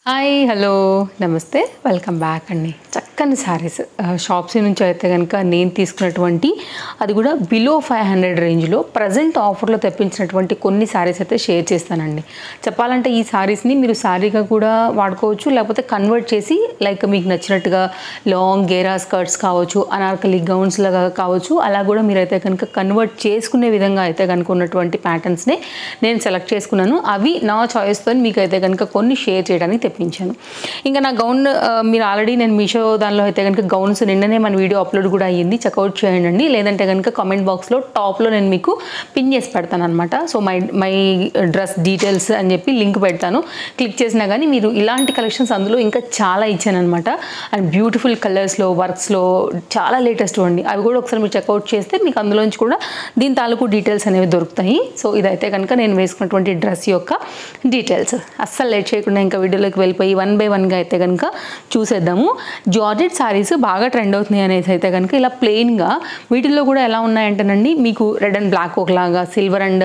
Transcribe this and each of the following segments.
Hi hello నమస్తే welcome back అండి. చక్కని శారీస్ షాప్సీ నుంచి అయితే కనుక నేను తీసుకున్నటువంటి అది కూడా బిలో 500 రేంజ్లో ప్రజెంట్ ఆఫర్లో తెప్పించినటువంటి కొన్ని శారీస్ అయితే షేర్ చేస్తానండి. చెప్పాలంటే ఈ శారీస్ని మీరు శారీగా కూడా వాడుకోవచ్చు, లేకపోతే కన్వర్ట్ చేసి లైక్ మీకు నచ్చినట్టుగా లాంగ్ గేరా స్కర్ట్స్ కావచ్చు, అనార్కలి గౌన్స్ లాగా కావచ్చు, అలా కూడా మీరైతే కనుక కన్వర్ట్ చేసుకునే విధంగా అయితే కనుక ఉన్నటువంటి ప్యాటర్న్స్ని నేను సెలెక్ట్ చేసుకున్నాను. అవి నా చాయిస్తో మీకు అయితే కనుక కొన్ని షేర్ చేయడానికి తెప్పించాను. ఇంకా నా గౌన్ మీరు ఆల్రెడీ నేను మీషో దానిలో అయితే కనుక గౌన్స్ నిన్ననే మన వీడియో అప్లోడ్ కూడా అయ్యింది, చెక్అవుట్ చేయండి. లేదంటే కనుక కామెంట్ బాక్స్లో టాప్లో నేను మీకు పిన్ చేసి పెడతాను అనమాట. సో మై డ్రెస్ డీటెయిల్స్ అని చెప్పి లింక్ పెడతాను. క్లిక్ చేసినా కానీ మీరు ఇలాంటి కలెక్షన్స్ అందులో ఇంకా చాలా ఇచ్చాను అనమాట. అండ్ బ్యూటిఫుల్ కలర్స్లో వర్క్స్లో చాలా లేటెస్ట్ అండి. అవి కూడా ఒకసారి మీరు చెక్అవుట్ చేస్తే మీకు అందులోంచి కూడా దీని తాలూకు డీటెయిల్స్ అనేవి దొరుకుతాయి. సో ఇదైతే కనుక నేను వేసుకున్నటువంటి డ్రెస్ యొక్క డీటెయిల్స్. అస్సలు లేట్ చేయకుండా ఇంకా వీడియోలోకి వెళ్ళిపోయి 1 by 1గా అయితే కనుక చూసేద్దాము. జార్జెట్ శారీస్ బాగా ట్రెండ్ అవుతున్నాయి అనేది అయితే కనుక ఇలా ప్లెయిన్గా వీటిల్లో కూడా ఎలా ఉన్నాయంటేనండి, మీకు రెడ్ అండ్ బ్లాక్ ఒకలాగా, సిల్వర్ అండ్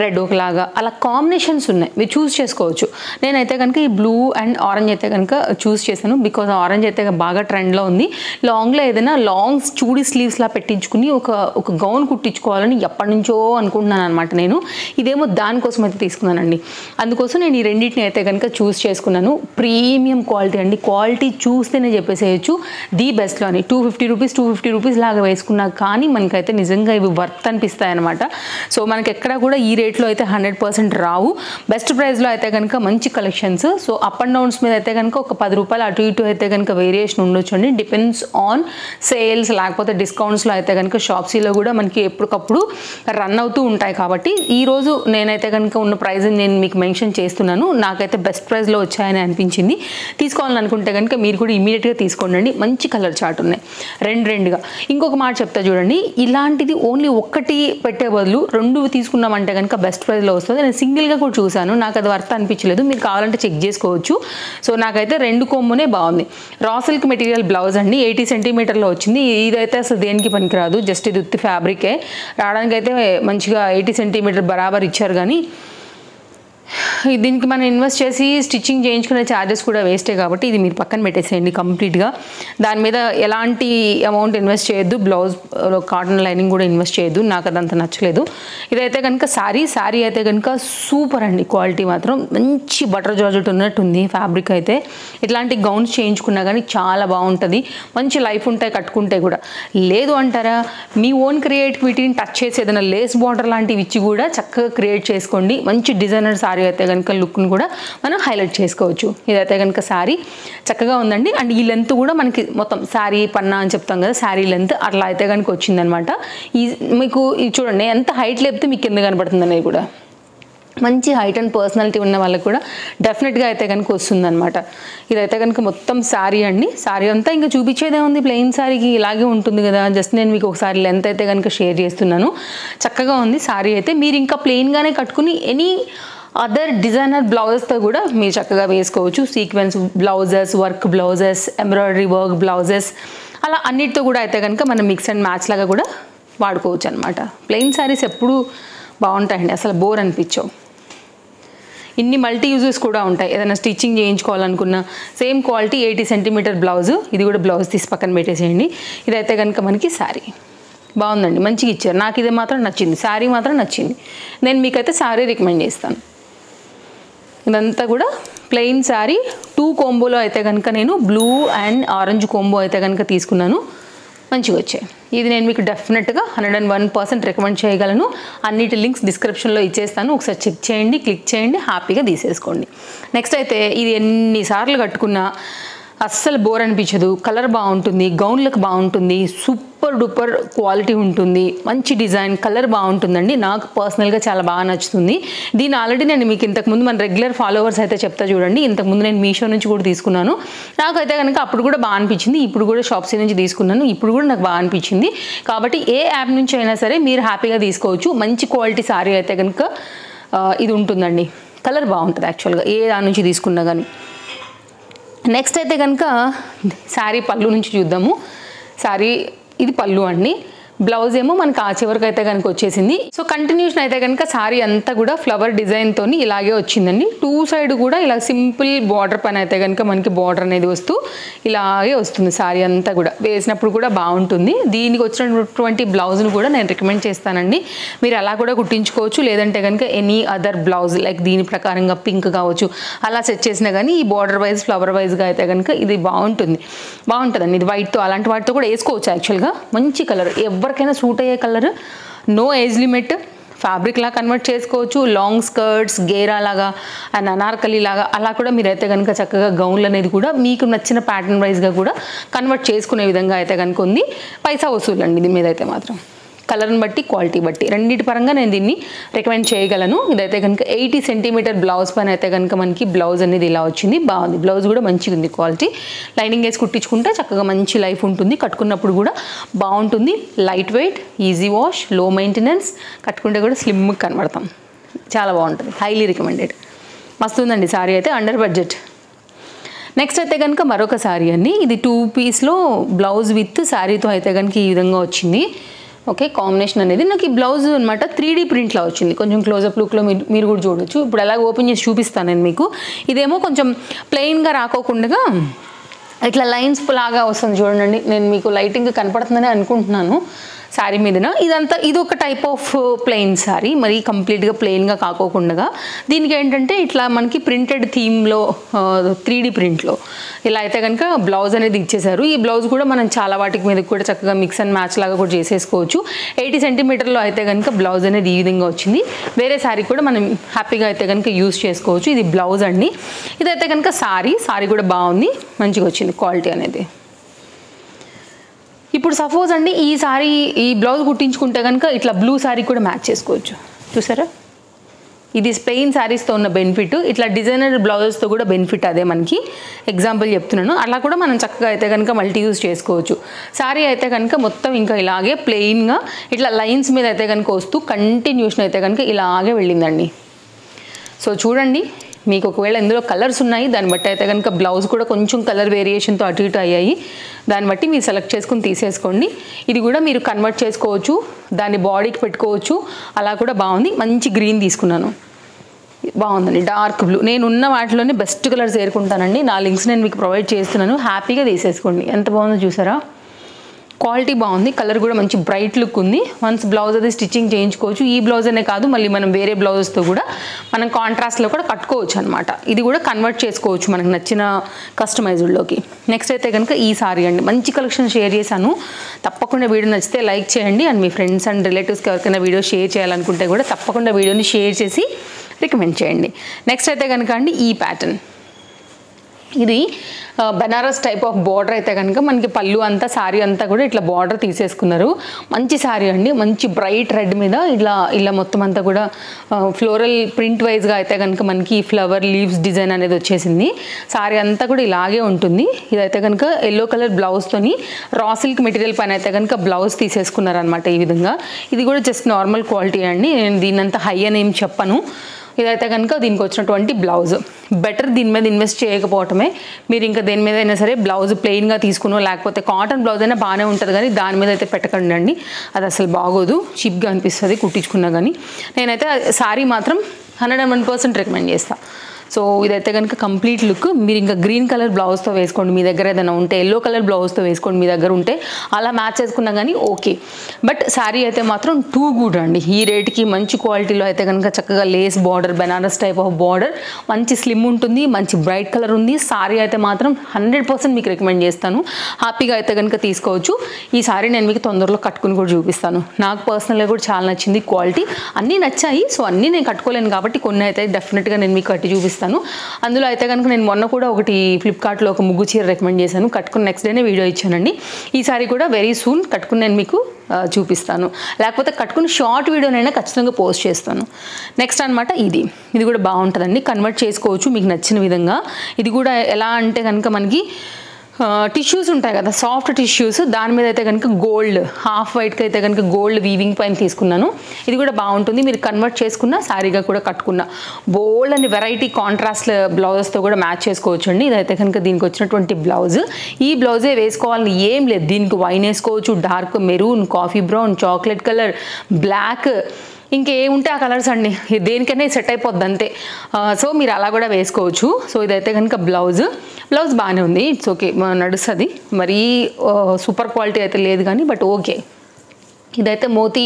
రెడ్ ఒకలాగా అలా కాంబినేషన్స్ ఉన్నాయి, మీరు చూస్ చేసుకోవచ్చు. నేనైతే కనుక ఈ బ్లూ అండ్ ఆరెంజ్ అయితే కనుక చూస్ చేశాను. బికాజ్ ఆరెంజ్ అయితే బాగా ట్రెండ్లో ఉంది. లాంగ్లో ఏదైనా లాంగ్ చూడీ స్లీవ్స్లా పెట్టించుకుని ఒక గౌన్ కుట్టించుకోవాలని ఎప్పటి నుంచో అనుకుంటున్నాను అనమాట నేను. ఇదేమో దానికోసం అయితే తీసుకున్నానండి. అందుకోసం నేను ఈ రెండింటిని అయితే కనుక చూస్ చేసుకున్నాను. ప్రీమియం క్వాలిటీ అండి, క్వాలిటీ చూస్తేనే చెప్పేసేయచ్చు ది బెస్ట్లో అని. 250 రూపీస్ లాగా వేసుకున్నా కానీ మనకైతే నిజంగా ఇవి వర్త్ అనిపిస్తాయి అనమాట. సో మనకి ఎక్కడ కూడా ఈ రేట్లో అయితే 100% రావు. బెస్ట్ ప్రైస్లో అయితే కనుక మంచి collections. So up and downs మీద అయితే కనుక ఒక 10 రూపాయలు అటు ఇటు అయితే కనుక వేరియేషన్ ఉండొచ్చు అండి. డిపెండ్స్ ఆన్ సేల్స్ లేకపోతే డిస్కౌంట్స్లో అయితే కనుక షాప్సీలో కూడా మనకి ఎప్పటికప్పుడు రన్ అవుతూ ఉంటాయి. కాబట్టి ఈరోజు నేనైతే కనుక ఉన్న ప్రైస్ నేను మీకు మెన్షన్ చేస్తున్నాను. నాకైతే బెస్ట్ ప్రైస్లో వచ్చాయని అనిపించింది. తీసుకోవాలనుకుంటే కనుక మీరు కూడా ఇమీడియట్గా తీసుకోండి. మంచి కలర్ చార్ట్ ఉన్నాయి రెండుగా. ఇంకొక మాట చెప్తా చూడండి, ఇలాంటిది ఓన్లీ ఒక్కటి పెట్టే బదులు 2 తీసుకున్నామంటే కనుక బెస్ట్ ప్రైస్లో వస్తుంది. నేను సింగిల్గా కూడా చూశాను, నాకు అది వర్త్ అనిపించలేదు. మీరు కావాలంటే చెక్ చేసుకోవచ్చు. సో నాకైతే 2 కొమ్మునే బాగుంది. రా సిల్క్ మెటీరియల్ బ్లౌజ్ అండి, 80 సెంటీమీటర్లో వచ్చింది. ఇదైతే అసలు దేనికి పనికిరాదు, జస్ట్ ఇది ఉత్తి ఫ్యాబ్రికే. రావడానికి అయితే మంచిగా 80 సెంటీమీటర్ బరాబర్ ఇచ్చారు. కానీ దీనికి మనం ఇన్వెస్ట్ చేసి స్టిచ్చింగ్ చేయించుకునే ఛార్జెస్ కూడా వేస్టే. కాబట్టి ఇది మీరు పక్కన పెట్టేసేయండి కంప్లీట్గా. దాని మీద ఎలాంటి అమౌంట్ ఇన్వెస్ట్ చేయొద్దు. బ్లౌజ్ కాటన్ లైనింగ్ కూడా ఇన్వెస్ట్ చేయొద్దు, నాకు అదంత నచ్చలేదు. ఇదైతే కనుక శారీ అయితే కనుక సూపర్ అండి. క్వాలిటీ మాత్రం మంచి బటర్ జార్జెట్ ఉన్నట్టుంది ఫ్యాబ్రిక్ అయితే. ఇట్లాంటి గౌన్స్ చేయించుకున్నా కానీ చాలా బాగుంటుంది, మంచి లైఫ్ ఉంటాయి కట్టుకుంటే కూడా. లేదు అంటారా, మీ ఓన్ క్రియేటివిటీని టచ్ చేసి ఏదైనా లేస్ బార్డర్ లాంటివి ఇచ్చి కూడా చక్కగా క్రియేట్ చేసుకోండి. మంచి డిజైనర్ శారీ అయితే కనుక లుక్ను కూడా మనం హైలైట్ చేసుకోవచ్చు. ఇదైతే కనుక శారీ చక్కగా ఉందండి. అండ్ ఈ లెంత్ కూడా మనకి మొత్తం శారీ పన్నా అని చెప్తాం కదా, శారీ లెంత్ అట్లా అయితే కనుక వచ్చిందనమాట. ఈ మీకు ఇది చూడండి ఎంత హైట్ లేపితే మీకు కింద కనపడుతుంది అనేది కూడా. మంచి హైట్ అండ్ పర్సనాలిటీ ఉన్న వాళ్ళకి కూడా డెఫినెట్గా అయితే కనుక వస్తుందన్నమాట. ఇదైతే కనుక మొత్తం శారీ అండి. శారీ అంతా ఇంకా చూపించేదే ఉంది, ప్లెయిన్ శారీకి ఇలాగే ఉంటుంది కదా. జస్ట్ నేను మీకు ఒకసారి లెంత్ అయితే కనుక షేర్ చేస్తున్నాను. చక్కగా ఉంది శారీ అయితే. మీరు ఇంకా ప్లెయిన్గానే కట్టుకుని ఎనీ అదర్ డిజైనర్ బ్లౌజెస్తో కూడా మీరు చక్కగా వేసుకోవచ్చు. Sequence blouses, work blouses, embroidery work blouses, అలా అన్నిటితో కూడా అయితే కనుక మనం మిక్స్ అండ్ మ్యాచ్ లాగా కూడా వాడుకోవచ్చు అనమాట. ప్లెయిన్ శారీస్ ఎప్పుడూ బాగుంటాయండి, అసలు బోర్ అనిపించవు. ఇన్ని మల్టీ యూజెస్ కూడా ఉంటాయి. ఏదైనా స్టిచ్చింగ్ చేయించుకోవాలనుకున్న సేమ్ క్వాలిటీ 80 సెంటీమీటర్ బ్లౌజు. ఇది కూడా బ్లౌజ్ తీసి పక్కన పెట్టేసేయండి. ఇదైతే కనుక మనకి శారీ బాగుందండి, మంచిగా ఇచ్చారు. నాకు ఇది మాత్రం నచ్చింది, శారీ మాత్రం నచ్చింది. నేను మీకైతే శారీ రికమెండ్ చేస్తాను. ఇదంతా కూడా ప్లెయిన్ శారీ. 2 కోంబోలో అయితే కనుక నేను బ్లూ అండ్ ఆరెంజ్ కోంబో అయితే కనుక తీసుకున్నాను. మంచిగా వచ్చాయి. ఇది నేను మీకు డెఫినెట్గా 101% రికమెండ్ చేయగలను. అన్నిటి లింక్స్ డిస్క్రిప్షన్లో ఇచ్చేస్తాను, ఒకసారి చెక్ చేయండి, క్లిక్ చేయండి, హ్యాపీగా తీసేసుకోండి. నెక్స్ట్ అయితే ఇది ఎన్నిసార్లు కట్టుకున్నా అస్సలు బోర్ అనిపించదు. కలర్ బాగుంటుంది, గౌన్లకు బాగుంటుంది, సూపర్ డూపర్ క్వాలిటీ ఉంటుంది, మంచి డిజైన్, కలర్ బాగుంటుందండి. నాకు పర్సనల్గా చాలా బాగా నచ్చుతుంది. దీన్ని ఆల్రెడీ నేను మీకు ఇంతకుముందు మన రెగ్యులర్ ఫాలోవర్స్ అయితే చెప్తా చూడండి. ఇంతకుముందు నేను మీషో నుంచి కూడా తీసుకున్నాను. నాకైతే కనుక అప్పుడు కూడా బాగా అనిపించింది. ఇప్పుడు కూడా షాప్సీ నుంచి తీసుకున్నాను, ఇప్పుడు కూడా నాకు బాగా అనిపించింది. కాబట్టి ఏ యాప్ నుంచి అయినా సరే మీరు హ్యాపీగా తీసుకోవచ్చు. మంచి క్వాలిటీ శారీ అయితే కనుక ఇది ఉంటుందండి. కలర్ బాగుంటుంది యాక్చువల్గా ఏ దాని నుంచి తీసుకున్నా కానీ. నెక్స్ట్ అయితే కనుక శారీ పళ్ళు నుంచి చూద్దాము. శారీ ఇది పళ్ళు అండి. బ్లౌజ్ ఏమో మనకి ఆ చివరికి అయితే కనుక వచ్చేసింది. సో కంటిన్యూషన్ అయితే కనుక సారీ అంతా కూడా ఫ్లవర్ డిజైన్తో ఇలాగే వచ్చిందండి. 2 సైడ్ కూడా ఇలా సింపుల్ బార్డర్ పైన అయితే కనుక మనకి బార్డర్ అనేది వస్తూ ఇలాగే వస్తుంది. సారీ అంతా కూడా వేసినప్పుడు కూడా బాగుంటుంది. దీనికి వచ్చినటువంటి బ్లౌజ్ను కూడా నేను రికమెండ్ చేస్తానండి. మీరు అలా కూడా కుట్టించుకోవచ్చు, లేదంటే కనుక ఎనీ అదర్ బ్లౌజ్ లైక్ దీని ప్రకారంగా పింక్ కావచ్చు అలా సెట్ చేసినా కానీ ఈ బార్డర్ వైజ్ ఫ్లవర్ వైజ్గా అయితే కనుక ఇది బాగుంటుందండి. ఇది వైట్తో అలాంటి వాటితో కూడా వేసుకోవచ్చు. యాక్చువల్గా మంచి కలర్, ఎవరికైనా సూట్ అయ్యే కలర్, నో ఏజ్ లిమిట్. ఫ్యాబ్రిక్లా కన్వర్ట్ చేసుకోవచ్చు, లాంగ్ స్కర్ట్స్, గేరా లాగా అండ్ అనార్కలి లాగా అలా కూడా మీరైతే కనుక చక్కగా గౌన్లు అనేది కూడా మీకు నచ్చిన ప్యాటర్న్ వైజ్గా కూడా కన్వర్ట్ చేసుకునే విధంగా అయితే కనుక ఉంది. పైసా వసూలు అండి దీని మీద అయితే మాత్రం, కలర్ని బట్టి క్వాలిటీ బట్టి రెండింటి పరంగా నేను దీన్ని రికమెండ్ చేయగలను. ఇదైతే కనుక 80 సెంటీమీటర్ బ్లౌజ్ పైన అయితే కనుక మనకి బ్లౌజ్ అనేది ఇలా వచ్చింది. బాగుంది, బ్లౌజ్ కూడా మంచిగా ఉంది క్వాలిటీ. లైనింగ్ వేసి కుట్టించుకుంటే చక్కగా మంచి లైఫ్ ఉంటుంది, కట్టుకున్నప్పుడు కూడా బాగుంటుంది. లైట్ వెయిట్, ఈజీ వాష్, లో మెయింటెనెన్స్, కట్టుకుంటే కూడా స్లిమ్గా కనబడతాం. చాలా బాగుంటుంది, హైలీ రికమెండెడ్. మస్తు ఉందండి సారీ అయితే, అండర్ బడ్జెట్. నెక్స్ట్ అయితే కనుక మరొక సారీ అండి. ఇది 2 పీస్లో బ్లౌజ్ విత్ శారీతో అయితే కనుక ఈ విధంగా వచ్చింది. ఓకే, కాంబినేషన్ అనేది నాకు ఈ బ్లౌజ్ అనమాట 3D ప్రింట్లో వచ్చింది. కొంచెం క్లోజప్ లుక్లో మీరు కూడా చూడొచ్చు. ఇప్పుడు అలాగే ఓపెన్ చేసి చూపిస్తాను నేను మీకు. ఇదేమో కొంచెం ప్లెయిన్గా రాకోకుండా ఇట్లా లైన్స్ లాగా వస్తుంది చూడండి. నేను మీకు లైటింగ్ కనపడుతుందని అనుకుంటున్నాను శారీ మీదన. ఇది ఒక టైప్ ఆఫ్ ప్లెయిన్ శారీ, మరి కంప్లీట్గా ప్లెయిన్గా కాకోకుండా దీనికి ఏంటంటే ఇట్లా మనకి ప్రింటెడ్ థీమ్లో 3D ప్రింట్లో ఇలా అయితే కనుక బ్లౌజ్ అనేది ఇచ్చేసారు. ఈ బ్లౌజ్ కూడా మనం చాలా వాటికి మీద కూడా చక్కగా మిక్స్ అండ్ మ్యాచ్ లాగా కూడా చేసేసుకోవచ్చు. 80 సెంటీమీటర్లో అయితే కనుక బ్లౌజ్ అనేది ఈ విధంగా వచ్చింది. వేరే శారీ కూడా మనం హ్యాపీగా అయితే కనుక యూజ్ చేసుకోవచ్చు. ఇది బ్లౌజ్ అండి. ఇదైతే కనుక శారీ కూడా బాగుంది, మంచిగా వచ్చింది క్వాలిటీ అనేది. ఇప్పుడు సపోజ్ అండి ఈ బ్లౌజ్ కుట్టించుకుంటే కనుక ఇట్లా బ్లూ శారీ కూడా మ్యాచ్ చేసుకోవచ్చు. చూసారా, ఇది ప్లెయిన్ శారీస్తో ఉన్న బెనిఫిట్. ఇట్లా డిజైనర్ బ్లౌజెస్తో కూడా బెనిఫిట్ అదే మనకి. ఎగ్జాంపుల్ చెప్తున్నాను. అలా కూడా మనం చక్కగా అయితే కనుక మల్టీ యూజ్ చేసుకోవచ్చు. శారీ అయితే కనుక మొత్తం ఇంకా ఇలాగే ప్లెయిన్గా ఇట్లా లైన్స్ మీద అయితే కనుక వస్తూ కంటిన్యూషన్ అయితే కనుక ఇలాగే వెళ్ళిందండి. సో చూడండి, మీకు ఒకవేళ ఇందులో కలర్స్ ఉన్నాయి, దాన్ని బట్టి అయితే కనుక బ్లౌజ్ కూడా కొంచెం కలర్ వేరియేషన్తో అటు ఇటు అయ్యాయి. దాన్ని బట్టి మీరు సెలెక్ట్ చేసుకుని తీసేసుకోండి. ఇది కూడా మీరు కన్వర్ట్ చేసుకోవచ్చు, దాన్ని బాడీకి పెట్టుకోవచ్చు, అలా కూడా బాగుంది. మంచి గ్రీన్ తీసుకున్నాను, బాగుందండి. డార్క్ బ్లూ, నేను ఉన్న వాటిలోనే బెస్ట్ కలర్స్ ఏరుకుంటానండి. నా లింక్స్ నేను మీకు ప్రొవైడ్ చేస్తున్నాను, హ్యాపీగా తీసేసుకోండి. ఎంత బాగుందో చూసారా, క్వాలిటీ బాగుంది, కలర్ కూడా మంచి బ్రైట్ లుక్ ఉంది. వన్స్ బ్లౌజ్ అది స్టిచ్చింగ్ చేయించుకోవచ్చు. ఈ బ్లౌజ్ అనే కాదు, మళ్ళీ మనం వేరే బ్లౌజెస్తో కూడా మనం కాంట్రాస్ట్లో కూడా కట్టుకోవచ్చు అనమాట. ఇది కూడా కన్వర్ట్ చేసుకోవచ్చు మనకు నచ్చిన కస్టమైజ్డ్లోకి. నెక్స్ట్ అయితే కనుక ఈ సారీ అండి, మంచి కలెక్షన్ షేర్ చేశాను. తప్పకుండా వీడియో నచ్చితే లైక్ చేయండి. అండ్ మీ ఫ్రెండ్స్ అండ్ రిలేటివ్స్కి ఎవరికైనా వీడియో షేర్ చేయాలనుకుంటే కూడా తప్పకుండా వీడియోని షేర్ చేసి రికమెండ్ చేయండి. నెక్స్ట్ అయితే కనుక అండి ఈ ప్యాటర్న్, ఇది బనారస్ టైప్ ఆఫ్ బార్డర్ అయితే కనుక మనకి పళ్ళు అంతా శారీ అంతా కూడా ఇట్లా బార్డర్ తీసేసుకున్నారు. మంచి శారీ అండి, మంచి బ్రైట్ రెడ్ మీద ఇలా మొత్తం అంతా కూడా ఫ్లోరల్ ప్రింట్ వైజ్గా అయితే కనుక మనకి ఫ్లవర్ లీవ్స్ డిజైన్ అనేది వచ్చేసింది. శారీ అంతా కూడా ఇలాగే ఉంటుంది. ఇదైతే కనుక yellow colour బ్లౌజ్తోని raw silk material పైన అయితే కనుక బ్లౌజ్ తీసేసుకున్నారనమాట ఈ విధంగా. ఇది కూడా జస్ట్ నార్మల్ క్వాలిటీ అండి, నేను దీన్నంత హై అని ఏం చెప్పను. ఇదైతే కనుక దీనికి వచ్చినటువంటి బ్లౌజ్. బెటర్ దీని మీద ఇన్వెస్ట్ చేయకపోవటమే. మీరు ఇంకా దేని మీద అయినా సరే బ్లౌజ్ ప్లెయిన్గా తీసుకునో లేకపోతే కాటన్ బ్లౌజ్ అయినా బాగానే ఉంటుంది, కానీ దాని మీద అయితే పెట్టకండి అండి, అది అసలు బాగోదు, చీప్గా అనిపిస్తుంది కుట్టించుకున్నా కానీ. నేనైతే శారీ మాత్రం 101% రికమెండ్ చేస్తాను. సో ఇదైతే కనుక కంప్లీట్ లుక్. మీరు ఇంకా గ్రీన్ కలర్ బ్లౌజ్తో వేసుకోండి, మీ దగ్గర ఏదైనా ఉంటే ఎల్లో కలర్ బ్లౌజ్తో వేసుకోండి, మీ దగ్గర ఉంటే అలా మ్యాచ్ చేసుకున్నా కానీ ఓకే. బట్ శారీ అయితే మాత్రం టూ గుడ్ అండి. ఈ రేట్కి మంచి క్వాలిటీలో అయితే కనుక చక్కగా lace border, Banaras type of border, మంచి స్లిమ్ ఉంటుంది, మంచి బ్రైట్ కలర్ ఉంది. శారీ అయితే మాత్రం 100% మీకు రికమెండ్ చేస్తాను. హ్యాపీగా అయితే కనుక తీసుకోవచ్చు. ఈ శారీ నేను మీకు తొందరలో కట్టుకుని కూడా చూపిస్తాను. నాకు పర్సనల్గా కూడా చాలా నచ్చింది, క్వాలిటీ అన్నీ నచ్చాయి. సో అన్నీ నేను కట్టుకోలేను కాబట్టి కొన్ని అయితే డెఫినెట్గా నేను మీకు కట్టి చూపిస్తాను. అందులో అయితే కనుక నేను మొన్న కూడా ఒకటి ఫ్లిప్కార్ట్లో ఒక ముగ్గు చీర రికమెండ్ చేశాను, కట్టుకుని నెక్స్ట్ డేనే వీడియో ఇచ్చానండి. ఈ సారీ కూడా వెరీ సూన్ కట్టుకుని నేను మీకు చూపిస్తాను, లేకపోతే కట్టుకుని షార్ట్ వీడియోనైనా ఖచ్చితంగా పోస్ట్ చేస్తాను. నెక్స్ట్ అనమాట ఇది కూడా బాగుంటుందండి, కన్వర్ట్ చేసుకోవచ్చు మీకు నచ్చిన విధంగా. ఇది కూడా ఎలా అంటే కనుక మనకి టిష్యూస్ ఉంటాయి కదా, సాఫ్ట్ టిష్యూస్, దాని మీద అయితే కనుక గోల్డ్ హాఫ్ వైట్కి అయితే కనుక గోల్డ్ వీవింగ్ పైన తీసుకున్నాను. ఇది కూడా బాగుంటుంది, మీరు కన్వర్ట్ చేసుకున్న శారీగా కూడా కట్టుకున్న. బోల్డ్ అని వెరైటీ కాంట్రాస్ట్ బ్లౌజెస్తో కూడా మ్యాచ్ చేసుకోవచ్చు అండి. ఇదైతే కనుక దీనికి వచ్చినటువంటి బ్లౌజ్. ఈ బ్లౌజే వేసుకోవాలని ఏం లేదు, దీనికి వైన్ వేసుకోవచ్చు, dark maroon, coffee brown, chocolate colour, black, ఇంకేముంటే ఆ కలర్స్ అండి, దేనికైనా సెట్ అయిపోద్ది అంతే. సో మీరు అలా కూడా వేసుకోవచ్చు. సో ఇదైతే కనుక బ్లౌజ్ బాగానే ఉంది, ఇట్స్ ఓకే, నడుస్తుంది. మరీ సూపర్ క్వాలిటీ అయితే లేదు కానీ బట్ ఓకే. ఇదైతే మోతీ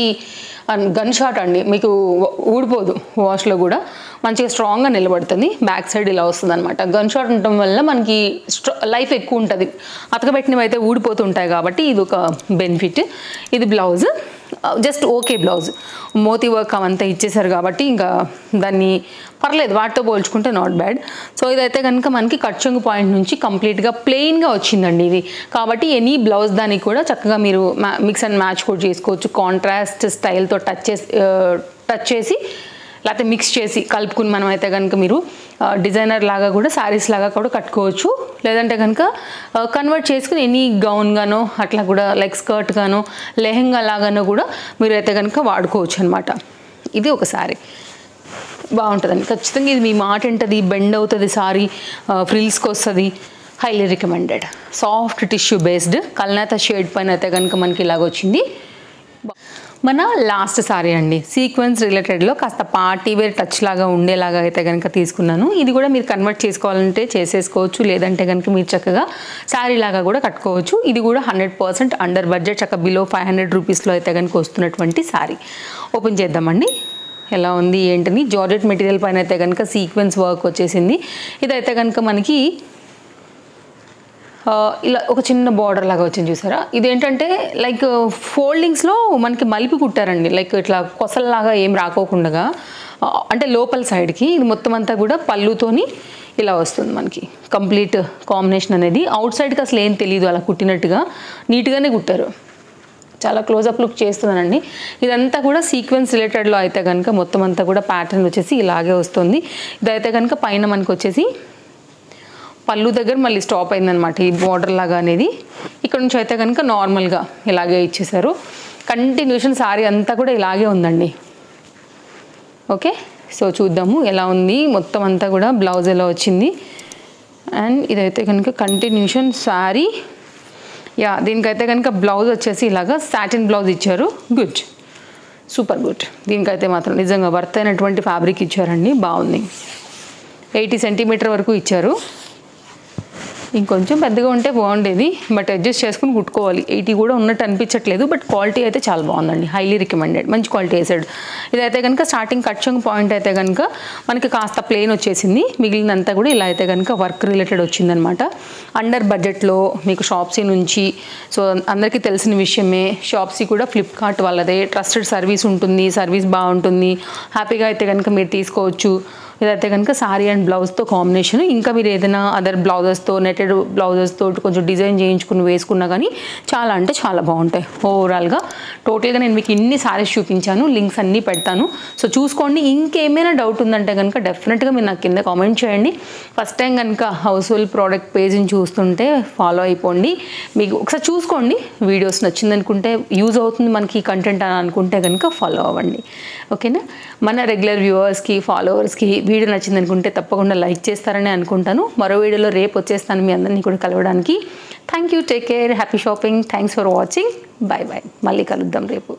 గన్ షాట్ అండి, మీకు ఊడిపోదు, వాష్లో కూడా మంచిగా స్ట్రాంగ్గా నిలబడుతుంది. బ్యాక్ సైడ్ ఇలా వస్తుంది అనమాట. గన్ షాట్ ఉండటం వల్ల మనకి లైఫ్ ఎక్కువ ఉంటుంది, అతకబెట్టినవి అయితే ఊడిపోతుంటాయి కాబట్టి ఇది ఒక బెనిఫిట్. ఇది బ్లౌజ్ జస్ట్ ఓకే, బ్లౌజ్ మోతీ వర్క్ అవంతా ఇచ్చేసారు కాబట్టి ఇంకా దాన్ని పర్లేదు, వాటితో పోల్చుకుంటే నాట్ బ్యాడ్. సో ఇదైతే కనుక మనకి కట్ చెంగు పాయింట్ నుంచి కంప్లీట్గా ప్లెయిన్గా వచ్చిందండి ఇది. కాబట్టి ఎనీ బ్లౌజ్ దానికి కూడా చక్కగా మీరు మిక్స్ అండ్ మ్యాచ్ కూడా చేసుకోవచ్చు. కాంట్రాస్ట్ స్టైల్తో టచ్ చేసి లేకపోతే మిక్స్ చేసి కలుపుకుని మనం అయితే కనుక మీరు డిజైనర్ లాగా కూడా శారీస్ లాగా కూడా కట్టుకోవచ్చు. లేదంటే కనుక కన్వర్ట్ చేసుకుని ఎనీ గౌన్ గానో అట్లా కూడా లైక్ స్కర్ట్ గానో లెహెంగా లాగానో కూడా మీరు అయితే కనుక వాడుకోవచ్చు అనమాట. ఇది ఒక శారీ బాగుంటుందండి ఖచ్చితంగా. ఇది మీ మాట ఏంటది, బెండ్ అవుతుంది సారీ, ఫ్రిల్స్కి వస్తుంది, highly recommended. Soft tissue based కల్నేత షేడ్ పైన అయితే కనుక మనకి ఇలాగ వచ్చింది. మన లాస్ట్ సారీ అండి, సీక్వెన్స్ రిలేటెడ్లో కాస్త పార్టీ వేర్ టచ్ లాగా ఉండేలాగా అయితే కనుక తీసుకున్నాను. ఇది కూడా మీరు కన్వర్ట్ చేసుకోవాలంటే చేసేసుకోవచ్చు, లేదంటే కనుక మీరు చక్కగా శారీ లాగా కూడా కట్టుకోవచ్చు. ఇది కూడా 100% అండర్ బడ్జెట్, చక్కగా బిలో 500 రూపీస్లో అయితే కనుక వస్తున్నటువంటి సారీ. ఓపెన్ చేద్దామండి ఎలా ఉంది ఏంటని. జార్జెట్ మెటీరియల్ పైన అయితే కనుక సీక్వెన్స్ వర్క్ వచ్చేసింది. ఇదైతే కనుక మనకి ఇలా ఒక చిన్న బార్డర్ లాగా వచ్చింది చూసారా. ఇదేంటంటే లైక్ ఫోల్డింగ్స్లో మనకి మలిపి కుట్టారండి, లైక్ ఇట్లా కొసల్లాగా ఏం రాకోకుండా, అంటే లోపల సైడ్కి. ఇది మొత్తం అంతా కూడా పళ్ళుతోని ఇలా వస్తుంది మనకి కంప్లీట్ కాంబినేషన్ అనేది. అవుట్ సైడ్కి అసలు ఏం తెలియదు, అలా కుట్టినట్టుగా నీట్గానే కుట్టారు. చాలా క్లోజప్ లుక్ చేస్తున్నానండి. ఇదంతా కూడా సీక్వెన్స్ రిలేటెడ్లో అయితే కనుక మొత్తం అంతా కూడా ప్యాటర్న్ వచ్చేసి ఇలాగే వస్తుంది. ఇదైతే కనుక పైన మనకు వచ్చేసి పళ్ళు దగ్గర మళ్ళీ స్టాప్ అయిందనమాట ఈ బార్డర్ లాగా అనేది. ఇక్కడ నుంచి అయితే కనుక నార్మల్గా ఇలాగే ఇచ్చేసారు. కంటిన్యూషన్ సారీ అంతా కూడా ఇలాగే ఉందండి. ఓకే, సో చూద్దాము ఎలా ఉంది. మొత్తం అంతా కూడా బ్లౌజ్ ఎలా వచ్చింది. అండ్ ఇదైతే కనుక కంటిన్యూషన్ సారీ. యా, దీనికైతే కనుక బ్లౌజ్ వచ్చేసి ఇలాగా సాటిన్ బ్లౌజ్ ఇచ్చారు. Good, super good. దీనికైతే మాత్రం నిజంగా వర్త్ అయినటువంటి ఫ్యాబ్రిక్ ఇచ్చారండి, బాగుంది. 80 సెంటీమీటర్ వరకు ఇచ్చారు. ఇంకొంచెం పెద్దగా ఉంటే బాగుండేది, బట్ అడ్జస్ట్ చేసుకుని కుట్టుకోవాలి. 80 కూడా ఉన్నట్టు అనిపించట్లేదు, బట్ క్వాలిటీ అయితే చాలా బాగుందండి, హైలీ రికమెండెడ్, మంచి క్వాలిటీ వేసాడు. ఇదైతే కనుక స్టార్టింగ్ కట్ చెంగు పాయింట్ అయితే కనుక మనకి కాస్త ప్లెయిన్ వచ్చేసింది, మిగిలినంతా కూడా ఇలా అయితే కనుక వర్క్ రిలేటెడ్ వచ్చిందనమాట. అండర్ బడ్జెట్లో మీకు షాప్సీ నుంచి, సో అందరికీ తెలిసిన విషయమే, షాప్సీ కూడా ఫ్లిప్కార్ట్ వాళ్ళదే ట్రస్టెడ్ సర్వీస్ ఉంటుంది, సర్వీస్ బాగుంటుంది, హ్యాపీగా అయితే కనుక మీరు తీసుకోవచ్చు. ఇదైతే కనుక సారీ అండ్ బ్లౌజ్తో కాంబినేషన్. ఇంకా మీరు ఏదైనా అదర్ బ్లౌజెస్తో నెటెడ్ బ్లౌజెస్తో కొంచెం డిజైన్ చేయించుకుని వేసుకున్నా కానీ చాలా అంటే చాలా బాగుంటాయి. ఓవరాల్గా టోటల్గా నేను మీకు ఇన్ని సారీస్ చూపించాను, లింక్స్ అన్నీ పెడతాను, సో చూసుకోండి. ఇంకేమైనా డౌట్ ఉందంటే కనుక డెఫినెట్గా మీరు నాకు కింద కామెంట్ చేయండి. ఫస్ట్ టైం కనుక హౌస్ హోల్డ్ ప్రోడక్ట్ పేజ్ని చూస్తుంటే ఫాలో అయిపోండి, మీకు ఒకసారి చూసుకోండి. వీడియోస్ నచ్చిందనుకుంటే, యూజ్ అవుతుంది మనకి కంటెంట్ అని అనుకుంటే కనుక ఫాలో అవ్వండి. ఓకేనా. మన రెగ్యులర్ వ్యూవర్స్కి, ఫాలోవర్స్కి వీడియో నచ్చింది అనుకుంటే తప్పకుండా లైక్ చేస్తారని అనుకుంటాను. మరో వీడియోలో రేపు వచ్చేస్తాను మీ అందరినీ కూడా కలవడానికి. Thank you, take care, happy shopping, thanks for watching, bye bye. మళ్ళీ కలుద్దాం రేపు.